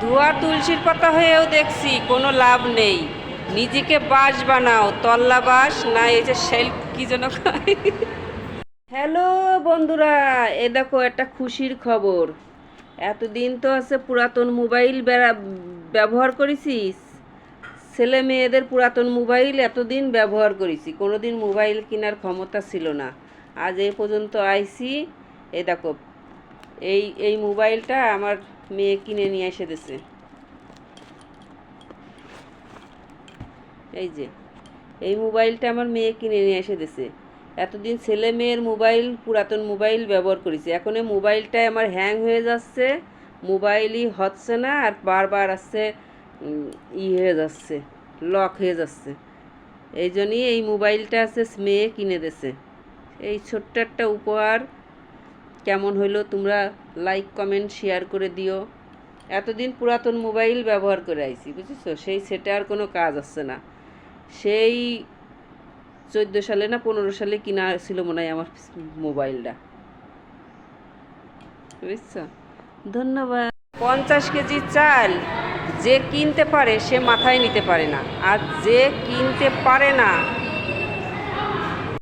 ধোয়া তুলসীর পাতা হয়েও দেখছি কোনো লাভ নেই। নিজেকে বাঁশ বানাও, তল্লা বাঁশ না এই যে শেল্ফ কি যেন কয়। হ্যালো বন্ধুরা, এ দেখো একটা খুশির খবর। এতদিন তো আছে পুরাতন মোবাইল ব্যবহার করেছিস, ছেলে মেয়েদের পুরাতন মোবাইল এতদিন ব্যবহার করেছি, কোনোদিন মোবাইল কেনার ক্ষমতা ছিল না। আজ এ পর্যন্ত আইছি। এই দেখো, এই মোবাইলটা আমার মেয়ে কিনে নিয়ে এসে দিছে। এই যে এই মোবাইলটা আমার মেয়ে কিনে নিয়ে এসে দিছে। এতদিন ছেলে মেয়ের মোবাইল, পুরাতন মোবাইল ব্যবহার করেছি, এখন এই মোবাইলটায় আমার হ্যাং হয়ে যাচ্ছে, মোবাইলই হচ্ছে না, আর বারবার আসছে হয়ে যাচ্ছে, লক হয়ে যাচ্ছে। এই জন্যই এই মোবাইলটা আছে মেয়ে কিনে দিছে। এই ছোট্ট একটা উপহার কেমন হইলো তোমরা লাইক কমেন্ট শেয়ার করে দিও। এতদিন পুরাতন মোবাইল ব্যবহার করে আইছি, বুঝেছো, সেই সেটা আর কোনো কাজ আসছে না। সেই 14 সালে না 15 সালে কিনা ছিল মনে হয় আমার মোবাইলটা, বুঝছো। ধন্যবাদ। 50 কেজি চাল যে কিনতে পারে সে মাথায় নিতে পারে না, আর যে কিনতে পারে না